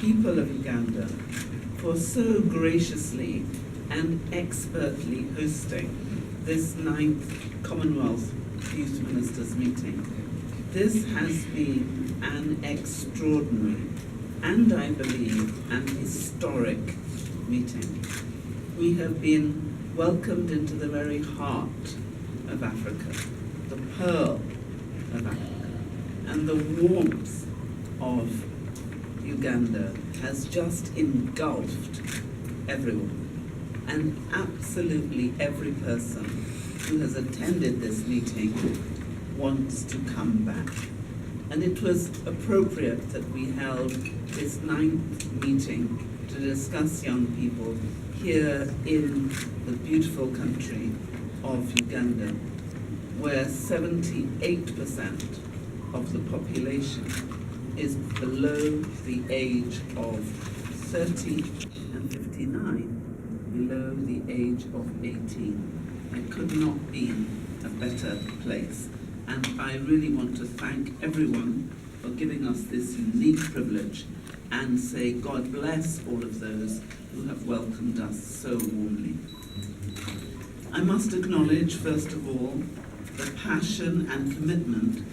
people of Uganda for so graciously and expertly hosting this 9th Commonwealth Youth Ministers meeting. This has been an extraordinary and, I believe, an historic meeting. We have been welcomed into the very heart of Africa, the pearl of Africa, and the warmth of Uganda has just engulfed everyone. And absolutely every person who has attended this meeting wants to come back. And it was appropriate that we held this 9th meeting to discuss young people here in the beautiful country of Uganda, where 78% of the population is below the age of 30 and 59, below the age of 18. It could not be a better place. And I really want to thank everyone for giving us this unique privilege and say God bless all of those who have welcomed us so warmly. I must acknowledge, first of all, the passion and commitment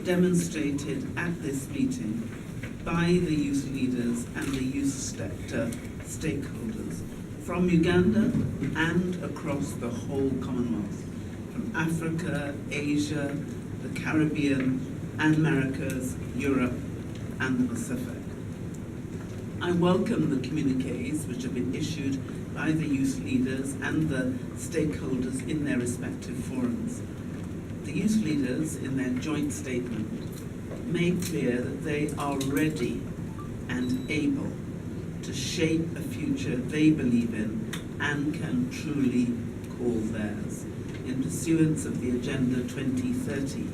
demonstrated at this meeting by the youth leaders and the youth sector stakeholders from Uganda and across the whole Commonwealth, from Africa, Asia, the Caribbean, and Americas, Europe, and the Pacific. I welcome the communiques which have been issued by the youth leaders and the stakeholders in their respective forums. The youth leaders, in their joint statement, made clear that they are ready and able to shape a future they believe in and can truly call theirs, in pursuance of the Agenda 2030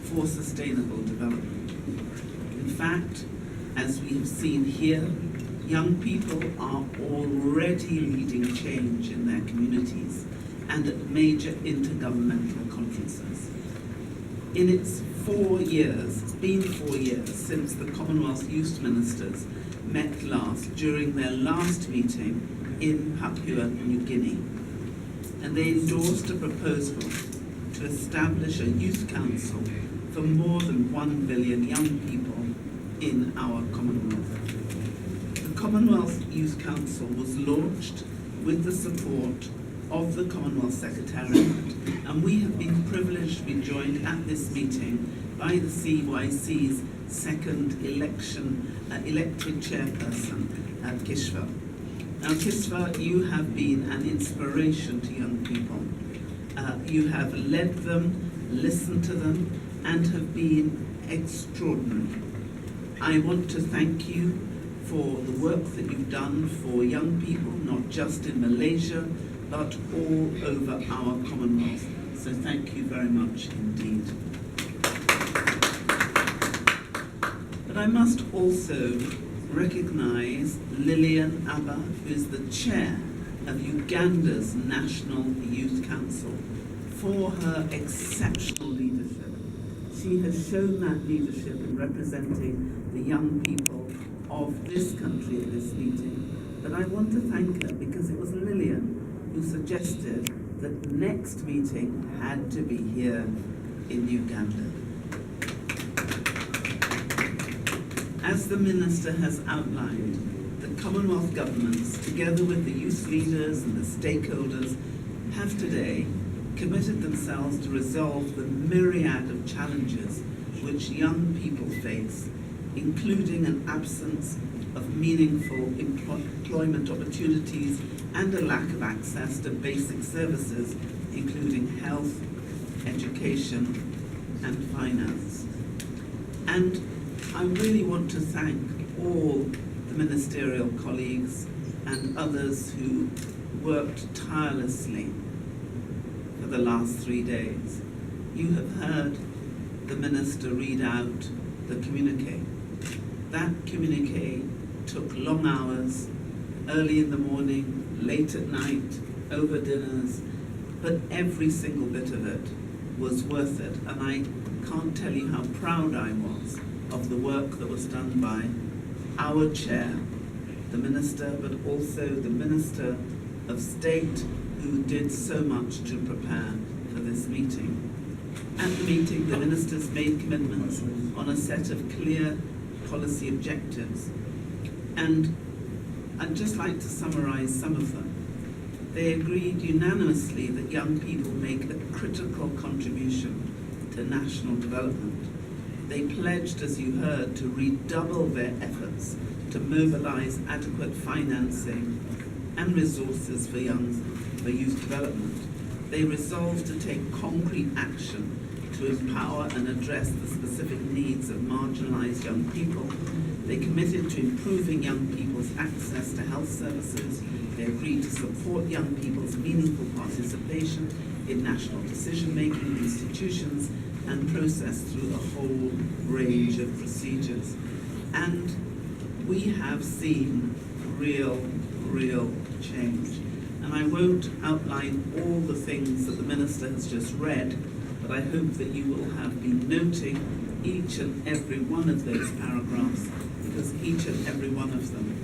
for sustainable development. In fact, as we have seen here, young people are already leading change in their communities and at major intergovernmental conferences. In its 4 years, it's been 4 years since the Commonwealth Youth Ministers met last during their last meeting in Papua New Guinea. And they endorsed a proposal to establish a youth council for more than 1 billion young people in our Commonwealth. The Commonwealth Youth Council was launched with the support of the Commonwealth Secretariat, and we have been privileged to be joined at this meeting by the CYC's second elected chairperson, Kishva. Now, Kishva, you have been an inspiration to young people. You have led them, listened to them, and have been extraordinary. I want to thank you for the work that you've done for young people, not just in Malaysia, but all over our Commonwealth. So thank you very much indeed. But I must also recognize Lillian Abba, who is the chair of Uganda's National Youth Council, for her exceptional leadership. She has shown that leadership in representing the young people of this country at this meeting. But I want to thank her because it was Lillian who suggested that the next meeting had to be here in Uganda. As the Minister has outlined, the Commonwealth governments, together with the youth leaders and the stakeholders, have today committed themselves to resolve the myriad of challenges which young people face, including an absence of meaningful employment opportunities and a lack of access to basic services, including health, education, and finance. And I really want to thank all the ministerial colleagues and others who worked tirelessly for the last 3 days. You have heard the Minister read out the communique. That communique took long hours, early in the morning, late at night, over dinners, but every single bit of it was worth it. And I can't tell you how proud I was of the work that was done by our chair, the minister, but also the Minister of State, who did so much to prepare for this meeting. At the meeting, the ministers made commitments on a set of clear policy objectives, and I'd just like to summarize some of them. They agreed unanimously that young people make a critical contribution to national development. They pledged, as you heard, to redouble their efforts to mobilize adequate financing and resources for youth development. They resolved to take concrete action to empower and address the specific needs of marginalized young people. They committed to improving young people's access to health services. They agreed to support young people's meaningful participation in national decision-making institutions and process through a whole range of procedures. And we have seen real change. And I won't outline all the things that the Minister has just read, but I hope that you will have been noting each and every one of those paragraphs, because each and every one of them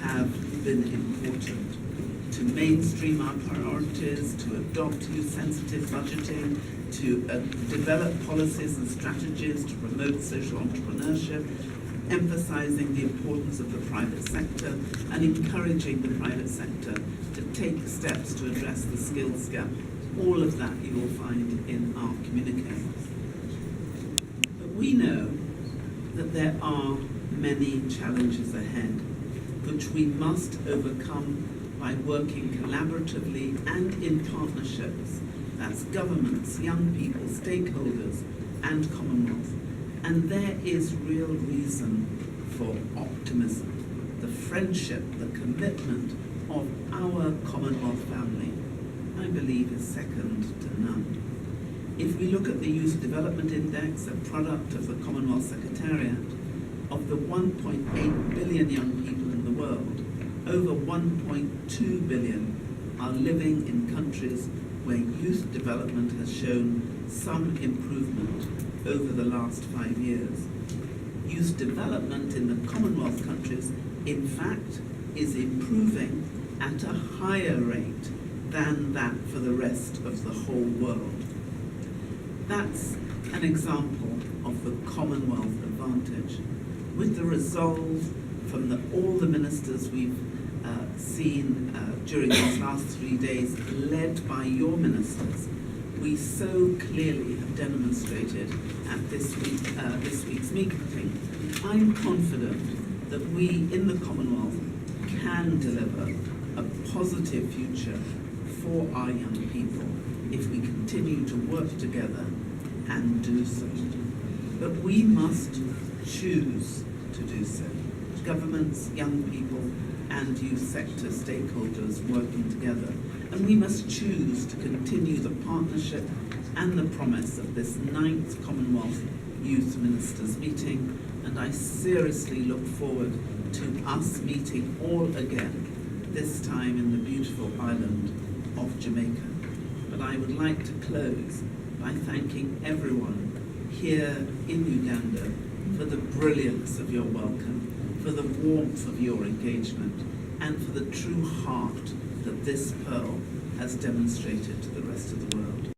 have been important. To mainstream our priorities, to adopt youth-sensitive budgeting, to develop policies and strategies to promote social entrepreneurship, emphasizing the importance of the private sector and encouraging the private sector to take steps to address the skills gap. All of that you will find in our communique. But we know that there are many challenges ahead, which we must overcome by working collaboratively and in partnerships. That's governments, young people, stakeholders, and Commonwealth. And there is real reason for optimism. The friendship, the commitment of our Commonwealth family, I believe, is second to none. If we look at the Youth Development Index, a product of the Commonwealth Secretariat, of the 1.8 billion young people in the world, over 1.2 billion are living in countries where youth development has shown some improvement over the last 5 years. Youth development in the Commonwealth countries, in fact, is improving at a higher rate than that for the rest of the whole world. That's an example of the Commonwealth advantage. With the resolve from all the ministers we've seen during these last 3 days, led by your ministers, we so clearly have demonstrated at this week's meeting. I'm confident that we in the Commonwealth can deliver a positive future for our young people if we continue to work together and do so. But we must choose to do so. Governments, young people, and youth sector stakeholders working together. And we must choose to continue the partnership and the promise of this 9th Commonwealth Youth Ministers meeting. And I seriously look forward to us meeting all again, this time in the beautiful island of Jamaica. But I would like to close by thanking everyone here in Uganda for the brilliance of your welcome, for the warmth of your engagement, and for the true heart that this pearl has demonstrated to the rest of the world.